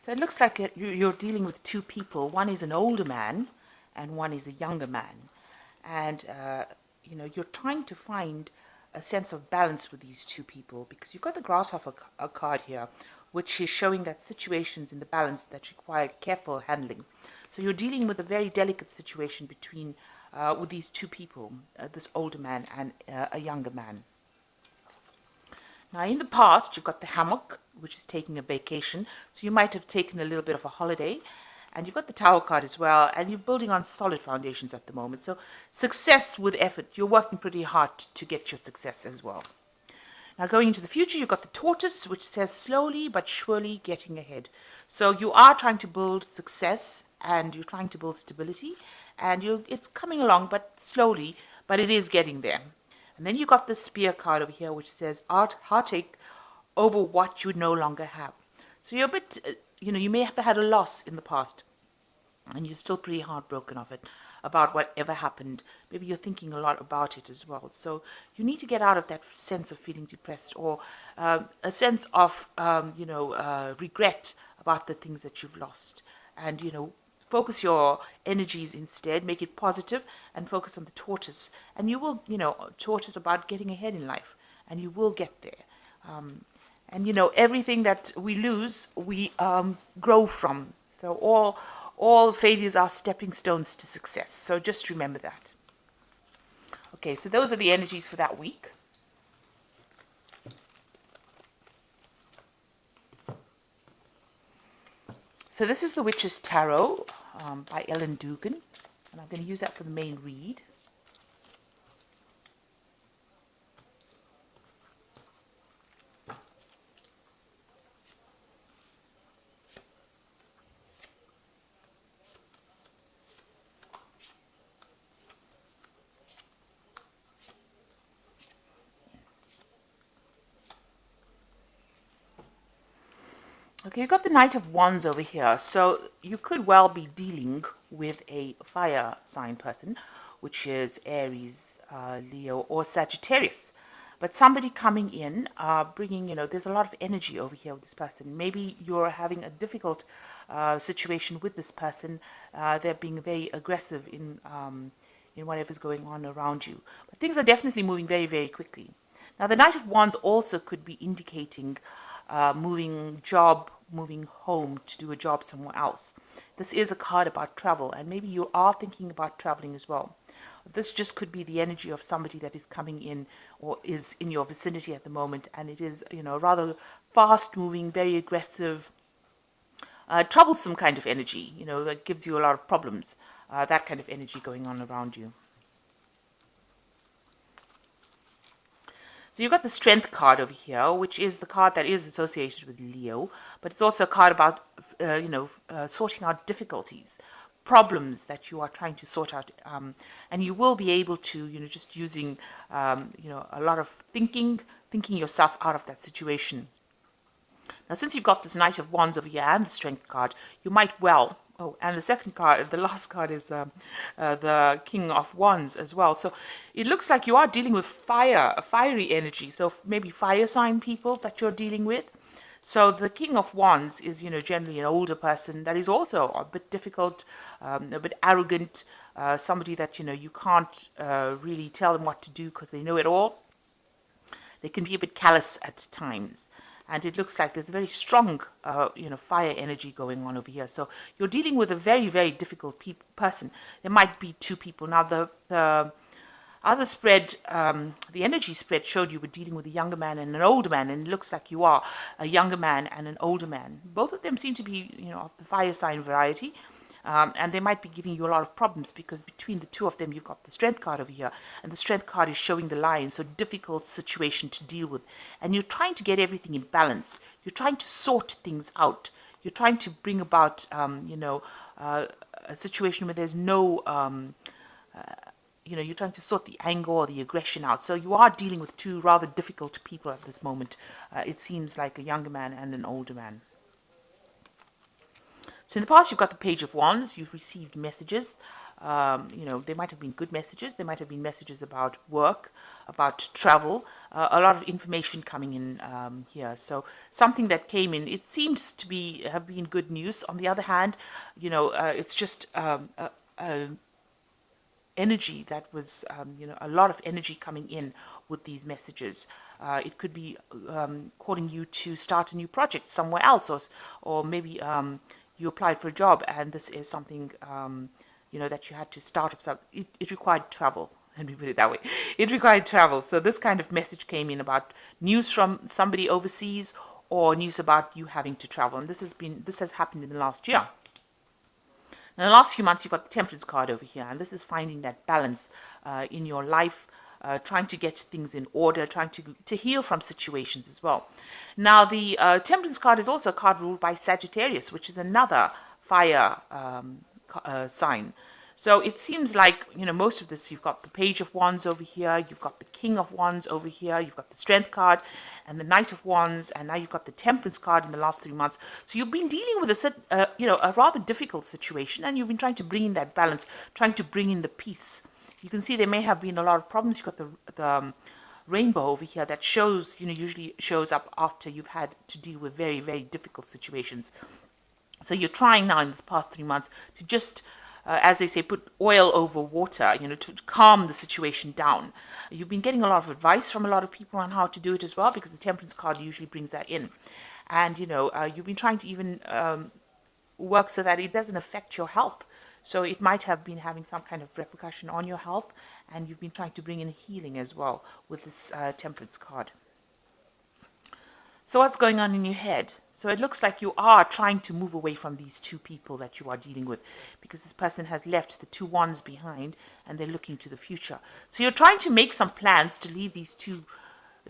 So it looks like you're dealing with two people. One is an older man and one is a younger man. And, you're trying to find a sense of balance with these two people because you've got the grasshopper card here, which is showing that situations in the balance that require careful handling. So you're dealing with a very delicate situation between with these two people, this older man and a younger man. Now, in the past, you've got the hammock, which is taking a vacation. So you might have taken a little bit of a holiday. And you've got the Tower card as well. And you're building on solid foundations at the moment. So success with effort. You're working pretty hard to get your success as well. Now, going into the future, you've got the Tortoise, which says slowly but surely getting ahead. So you are trying to build success and you're trying to build stability. And it's coming along, but slowly, but it is getting there. And then you got the Spear card over here, which says heartache over what you no longer have. So you're a bit, you may have had a loss in the past, and you're still pretty heartbroken of it, about whatever happened. Maybe you're thinking a lot about it as well. So you need to get out of that sense of feeling depressed or a sense of, regret about the things that you've lost. And, focus your energies instead, make it positive, and focus on the Tortoise. And you will, Tortoise about getting ahead in life, and you will get there. And everything that we lose, we grow from. So all failures are stepping stones to success. So just remember that. Okay, so those are the energies for that week. So this is the Witch's Tarot by Ellen Dugan, and I'm going to use that for the main read. Okay, you've got the Knight of Wands over here. So you could well be dealing with a fire sign person, which is Aries, Leo, or Sagittarius. But somebody coming in, bringing, there's a lot of energy over here with this person. Maybe you're having a difficult situation with this person. They're being very aggressive in whatever's going on around you. But things are definitely moving very, very quickly. Now, the Knight of Wands also could be indicating moving job, moving home to do a job somewhere else. This is a card about travel, and maybe you are thinking about traveling as well. This just could be the energy of somebody that is coming in or is in your vicinity at the moment, and it is, rather fast-moving, very aggressive, troublesome kind of energy, that gives you a lot of problems, that kind of energy going on around you. So you've got the Strength card over here, which is the card that is associated with Leo, but it's also a card about, sorting out difficulties, problems that you are trying to sort out, and you will be able to, just using, a lot of thinking yourself out of that situation. Now, since you've got this Knight of Wands over here and the Strength card, you might well. Oh, and the second card, the last card is the King of Wands as well. So it looks like you are dealing with fiery energy. So maybe fire sign people that you're dealing with. So the King of Wands is, generally an older person that is also a bit difficult, a bit arrogant, somebody that, you can't really tell them what to do because they know it all. They can be a bit callous at times. And it looks like there's a very strong, fire energy going on over here. So you're dealing with a very, very difficult person. There might be two people. Now, the other spread, the energy spread showed you were dealing with a younger man and an older man. And it looks like you are a younger man and an older man. Both of them seem to be, of the fire sign variety. And they might be giving you a lot of problems because between the two of them, you've got the Strength card over here. And the Strength card is showing the Lion, so difficult situation to deal with. And you're trying to get everything in balance. You're trying to sort things out. You're trying to bring about, a situation where there's no, you're trying to sort the anger or the aggression out. So you are dealing with two rather difficult people at this moment. It seems like a younger man and an older man. So in the past, you've got the Page of Wands. You've received messages. There might have been good messages. There might have been messages about work, about travel, a lot of information coming in here. So something that came in, it seems to have been good news. On the other hand, it's just energy that was, a lot of energy coming in with these messages. It could be calling you to start a new project somewhere else, or maybe you applied for a job and this is something, that you had to start. It required travel. Let me put it that way. It required travel. So this kind of message came in about news from somebody overseas or news about you having to travel. And this has happened in the last year. In the last few months, you've got the Temperance card over here, and this is finding that balance in your life, trying to get things in order, trying to heal from situations as well. Now, the Temperance card is also a card ruled by Sagittarius, which is another fire sign. So it seems like, most of this, you've got the Page of Wands over here, you've got the King of Wands over here, you've got the Strength card and the Knight of Wands, and now you've got the Temperance card in the last 3 months. So you've been dealing with a rather difficult situation, and you've been trying to bring in that balance, trying to bring in the peace. You can see there may have been a lot of problems. You've got the rainbow over here that shows, usually shows up after you've had to deal with very, very difficult situations. So you're trying now in this past 3 months to just, as they say, put oil over water, to calm the situation down. You've been getting a lot of advice from a lot of people on how to do it as well, because the Temperance card usually brings that in. And, you've been trying to even work so that it doesn't affect your health. So it might have been having some kind of repercussion on your health, and you've been trying to bring in healing as well with this Temperance card. So what's going on in your head? So it looks like you are trying to move away from these two people that you are dealing with, because this person has left the 2 wands behind and they're looking to the future. So you're trying to make some plans to leave these 2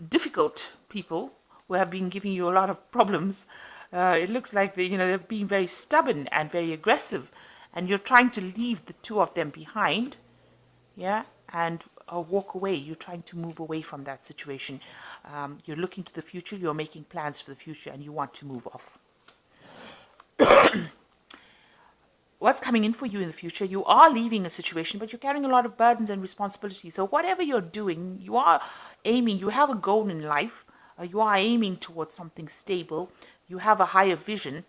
difficult people who have been giving you a lot of problems. It looks like they're being very stubborn and very aggressive, and you're trying to leave the 2 of them behind, and walk away. You're trying to move away from that situation. You're looking to the future, you're making plans for the future, and you want to move off. What's coming in for you in the future? You are leaving a situation, but you're carrying a lot of burdens and responsibilities. So whatever you're doing, you are aiming, you have a goal in life, you are aiming towards something stable, you have a higher vision,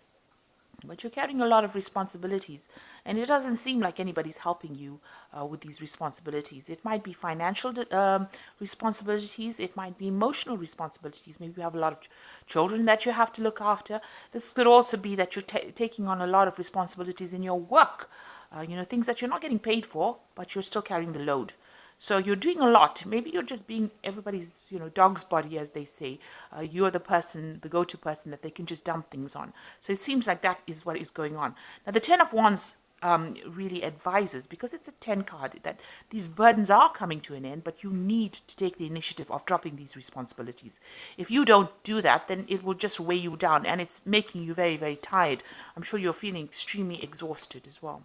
but you're carrying a lot of responsibilities, and it doesn't seem like anybody's helping you with these responsibilities. It might be financial responsibilities, it might be emotional responsibilities. Maybe you have a lot of children that you have to look after. This could also be that you're taking on a lot of responsibilities in your work, things that you're not getting paid for, but you're still carrying the load. So you're doing a lot. Maybe you're just being everybody's, dog's body, as they say. You're the person, the go-to person that they can just dump things on. So it seems like that is what is going on. Now, the 10 of Wands really advises, because it's a 10 card, that these burdens are coming to an end, but you need to take the initiative of dropping these responsibilities. If you don't do that, then it will just weigh you down, and it's making you very, very tired. I'm sure you're feeling extremely exhausted as well.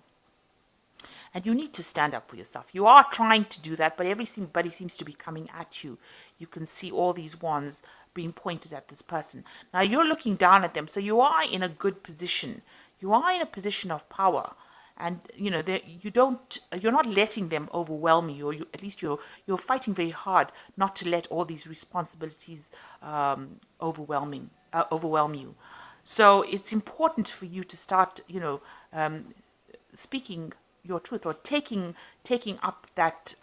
And you need to stand up for yourself. You are trying to do that, but everybody seems to be coming at you. You can see all these wands being pointed at this person. Now you're looking down at them, so you are in a good position. You are in a position of power, and you're not letting them overwhelm you, or at least you're fighting very hard not to let all these responsibilities overwhelm you. So it's important for you to start, speaking your truth, or taking up that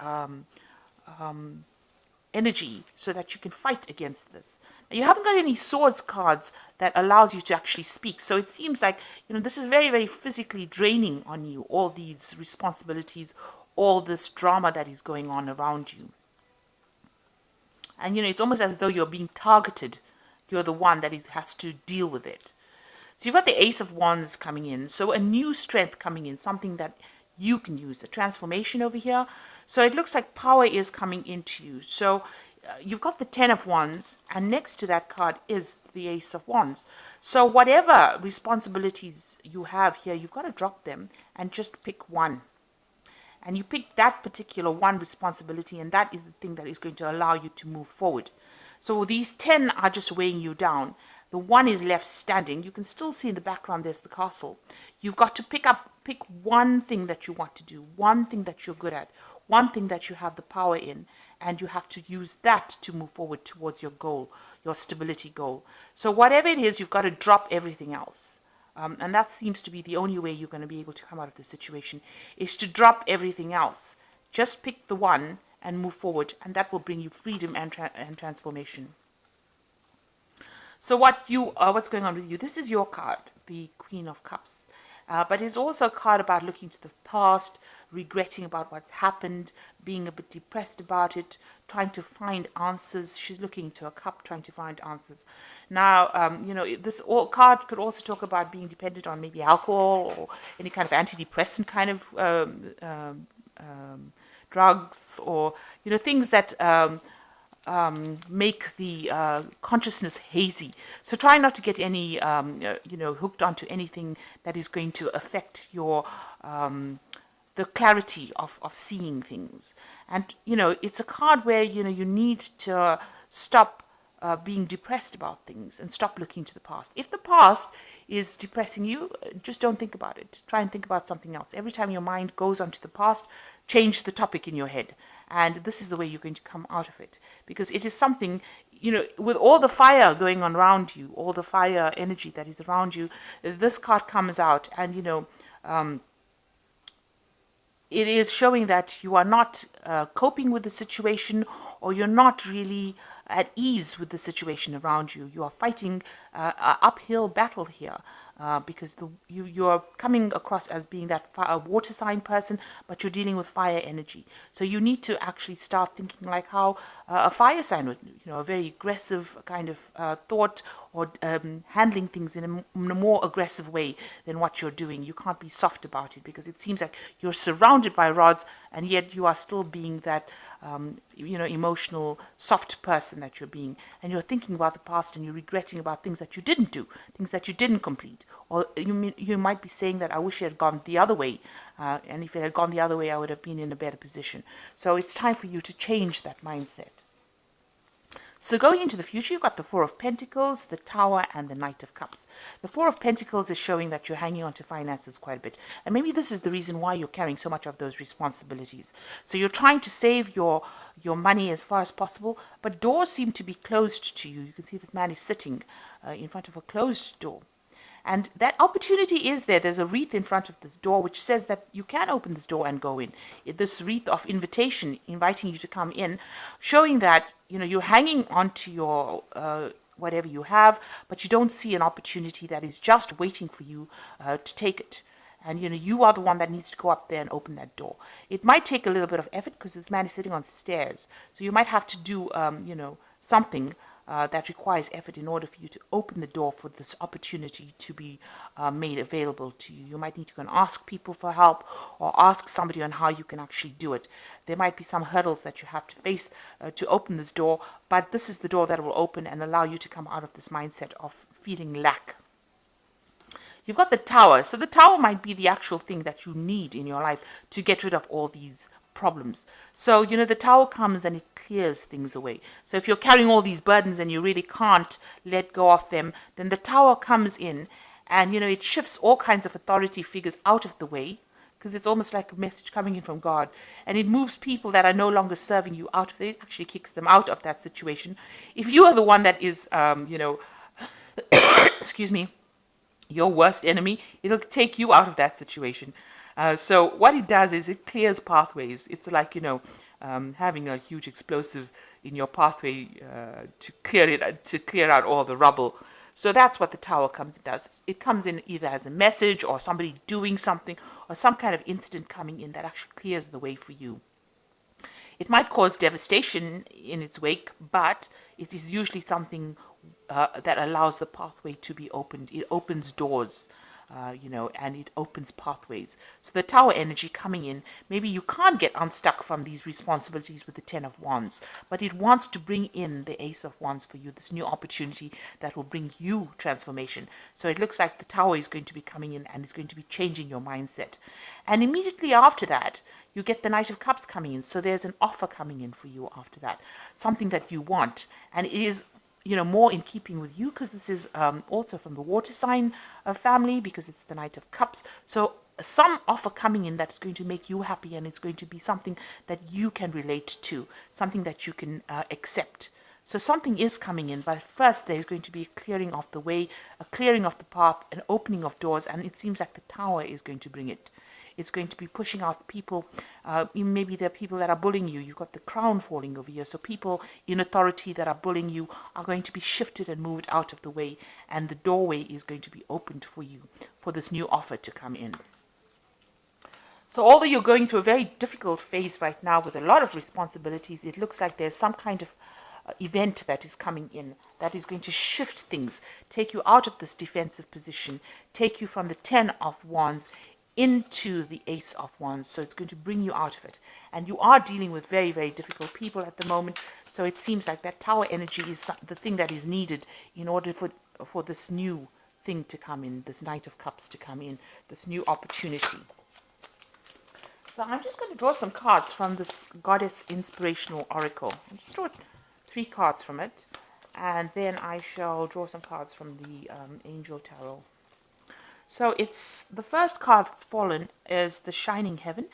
energy, so that you can fight against this. Now, you haven't got any swords cards that allows you to actually speak, so it seems like this is very, very physically draining on you, all these responsibilities, all this drama that is going on around you. And it's almost as though you're being targeted. You're the one that has to deal with it. So you've got the Ace of Wands coming in, so a new strength coming in, something that you can use, a transformation over here. So it looks like power is coming into you. So you've got the 10 of Wands, and next to that card is the Ace of Wands. So whatever responsibilities you have here, you've got to drop them and just pick one. And you pick that particular one responsibility, and that is the thing that is going to allow you to move forward. So these 10 are just weighing you down. The one is left standing. You can still see in the background there's the castle. You've got to pick one thing that you want to do, one thing that you're good at, one thing that you have the power in, and you have to use that to move forward towards your goal, your stability goal. So whatever it is, you've got to drop everything else. And that seems to be the only way you're going to be able to come out of this situation, is to drop everything else. Just pick the one and move forward, and that will bring you freedom and transformation. So what's going on with you? This is your card, the Queen of Cups. But it's also a card about looking to the past, regretting about what's happened, being a bit depressed about it, trying to find answers. She's looking into a cup, trying to find answers. Now, this card could also talk about being dependent on maybe alcohol or any kind of antidepressant kind of drugs, or things that make the consciousness hazy. So try not to get any hooked onto anything that is going to affect your the clarity of seeing things. And it's a card where you need to stop being depressed about things and stop looking to the past. If the past is depressing you, just don't think about it. Try and think about something else. Every time your mind goes onto the past, change the topic in your head. And this is the way you're going to come out of it. Because it is something, with all the fire going on around you, all the fire energy that is around you, this card comes out and, it is showing that you are not coping with the situation, or you're not really at ease with the situation around you. You are fighting an uphill battle here. Because you're coming across as being a water sign person, but you're dealing with fire energy. So you need to actually start thinking like how a fire sign would, a very aggressive kind of thought, or handling things in a more aggressive way than what you're doing. You can't be soft about it, because it seems like you're surrounded by rods, and yet you are still being that emotional, soft person that you're being, and you're thinking about the past, and you're regretting about things that you didn't do, things that you didn't complete, or you might be saying that I wish it had gone the other way, and if it had gone the other way, I would have been in a better position. So it's time for you to change that mindset. So going into the future, you've got the Four of Pentacles, the Tower, and the Knight of Cups. The Four of Pentacles is showing that you're hanging on to finances quite a bit. And maybe this is the reason why you're carrying so much of those responsibilities. So you're trying to save your money as far as possible, but doors seem to be closed to you. You can see this man is sitting in front of a closed door. And that opportunity is there. There's a wreath in front of this door which says that you can open this door and go in. This wreath of invitation, inviting you to come in, showing that you're hanging on to your whatever you have, but you don't see an opportunity that is just waiting for you to take it. And you are the one that needs to go up there and open that door. It might take a little bit of effort, because this man is sitting on stairs. So you might have to do something that requires effort in order for you to open the door for this opportunity to be made available to you. You might need to go and ask people for help, or ask somebody on how you can actually do it. There might be some hurdles that you have to face to open this door, but this is the door that will open and allow you to come out of this mindset of feeling lack. You've got the Tower. So the Tower might be the actual thing that you need in your life to get rid of all these problems. So, the Tower comes and it clears things away. So if you're carrying all these burdens and you really can't let go of them, then the Tower comes in and, it shifts all kinds of authority figures out of the way, because it's almost like a message coming in from God. And it moves people that are no longer serving you out of it. It actually kicks them out of that situation. If you are the one that is, excuse me, your worst enemy, it'll take you out of that situation. So what it does is it clears pathways. It's like, having a huge explosive in your pathway to clear out all the rubble. So that's what the Tower comes and does. It comes in either as a message, or somebody doing something, or some kind of incident coming in that actually clears the way for you. It might cause devastation in its wake, but it is usually something that allows the pathway to be opened. It opens doors. And it opens pathways. So the Tower energy coming in, maybe you can't get unstuck from these responsibilities with the Ten of Wands, but it wants to bring in the Ace of Wands for you, this new opportunity that will bring you transformation. So it looks like the Tower is going to be coming in and it's going to be changing your mindset. And immediately after that, you get the Knight of Cups coming in. So there's an offer coming in for you after that, something that you want. And it is more in keeping with you, because this is also from the water sign family, because it's the Knight of Cups. So some offer coming in that's going to make you happy, and it's going to be something that you can relate to, something that you can accept. So something is coming in, but first there's going to be a clearing of the way, a clearing of the path, an opening of doors, and it seems like the Tower is going to bring it. It's going to be pushing out people. Maybe there are people that are bullying you. You've got the Crown falling over here. So people in authority that are bullying you are going to be shifted and moved out of the way. And the doorway is going to be opened for you, for this new offer to come in. So although you're going through a very difficult phase right now with a lot of responsibilities, it looks like there's some kind of event that is coming in that is going to shift things, take you out of this defensive position, take you from the 10 of Wands into the Ace of Wands. So it's going to bring you out of it. And you are dealing with very, very difficult people at the moment. So it seems like that Tower energy is the thing that is needed in order for this new thing to come in, this Knight of Cups to come in, this new opportunity. So I'm just going to draw some cards from this Goddess Inspirational Oracle. I'll just draw 3 cards from it. And then I shall draw some cards from the Angel Tarot. So it's the first card that's fallen is the Shining Heaven,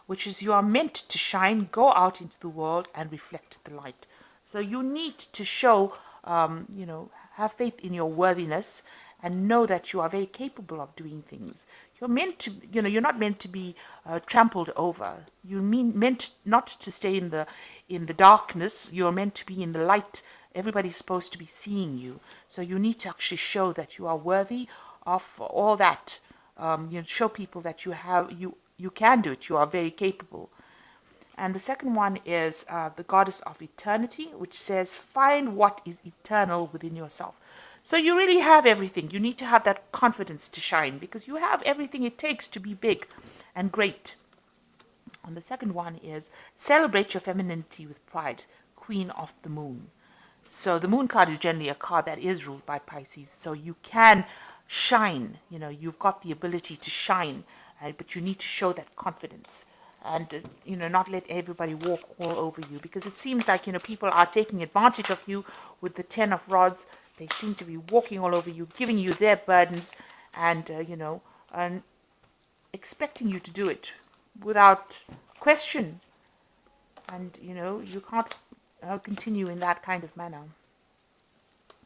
which is you are meant to shine, go out into the world and reflect the light. So you need to show, have faith in your worthiness and know that you are very capable of doing things. You're meant to, you're not meant to be trampled over. You're meant not to stay in the darkness. You're meant to be in the light. Everybody's supposed to be seeing you. So you need to actually show that you are worthy of all that. Show people that you can do it. You are very capable. And the second one is the Goddess of Eternity, which says, find what is eternal within yourself. So you really have everything. You need to have that confidence to shine, because you have everything it takes to be big and great. And the second one is celebrate your femininity with pride, Queen of the Moon. So the Moon card is generally a card that is ruled by Pisces. So you can shine, you've got the ability to shine, but you need to show that confidence and, not let everybody walk all over you, because it seems like, people are taking advantage of you with the 10 of Rods. They seem to be walking all over you, giving you their burdens and, and expecting you to do it without question. And, you can't continue in that kind of manner.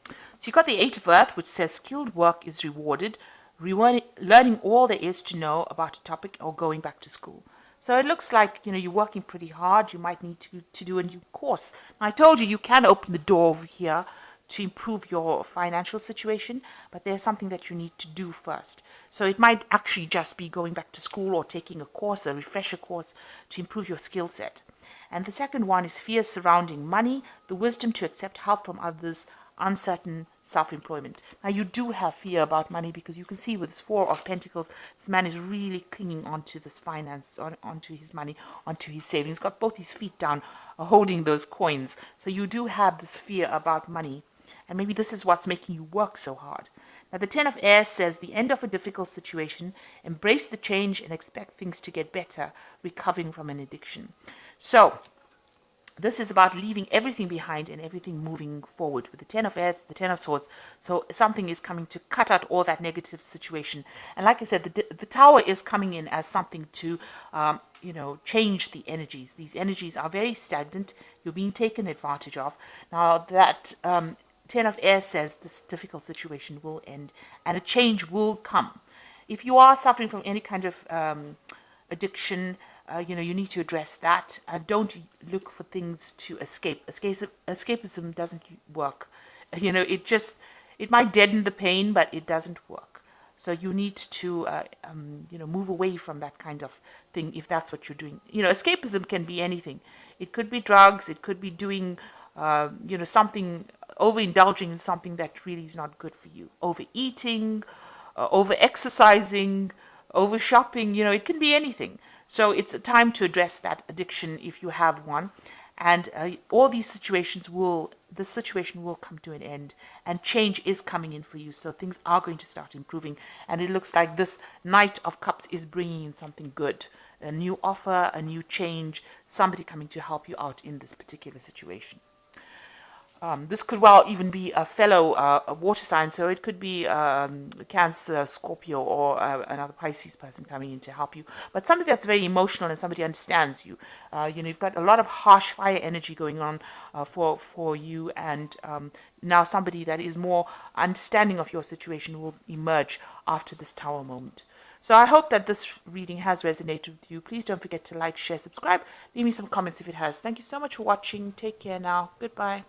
So you've got the 8 of Earth, which says skilled work is rewarded, learning all there is to know about a topic or going back to school. So it looks like, you're working pretty hard. You might need to do a new course. Now, I told you, you can open the door over here to improve your financial situation, but there's something that you need to do first. So it might actually just be going back to school or taking a course, a refresher course, to improve your skill set. And the second one is fears surrounding money, the wisdom to accept help from others, uncertain self-employment. Now, you do have fear about money, because you can see with this 4 of Pentacles, this man is really clinging onto this finance, onto his money, onto his savings. He's got both his feet down, holding those coins. So you do have this fear about money. And maybe this is what's making you work so hard. Now, the 10 of Air says the end of a difficult situation, embrace the change and expect things to get better, recovering from an addiction. So this is about leaving everything behind and everything moving forward. With the 10 of Airs, the 10 of Swords. So something is coming to cut out all that negative situation. And like I said, the Tower is coming in as something to, change the energies. These energies are very stagnant. You're being taken advantage of. Now, that 10 of Air says this difficult situation will end and a change will come. If you are suffering from any kind of addiction, you need to address that. Don't look for things to escape. Escapism doesn't work. It might deaden the pain, but it doesn't work. So you need to, move away from that kind of thing if that's what you're doing. Escapism can be anything. It could be drugs. It could be doing, something, overindulging in something that really is not good for you. Overeating, over-exercising, over-shopping, it can be anything. So it's a time to address that addiction if you have one. And all these situations the situation will come to an end. And change is coming in for you. So things are going to start improving. And it looks like this Knight of Cups is bringing in something good. A new offer, a new change, somebody coming to help you out in this particular situation. This could well even be a fellow a water sign, so it could be Cancer, Scorpio, or another Pisces person coming in to help you. But somebody that's very emotional and somebody understands you. You've got a lot of harsh fire energy going on for you, and now somebody that is more understanding of your situation will emerge after this Tower moment. So I hope that this reading has resonated with you. Please don't forget to like, share, subscribe. Leave me some comments if it has. Thank you so much for watching. Take care now. Goodbye.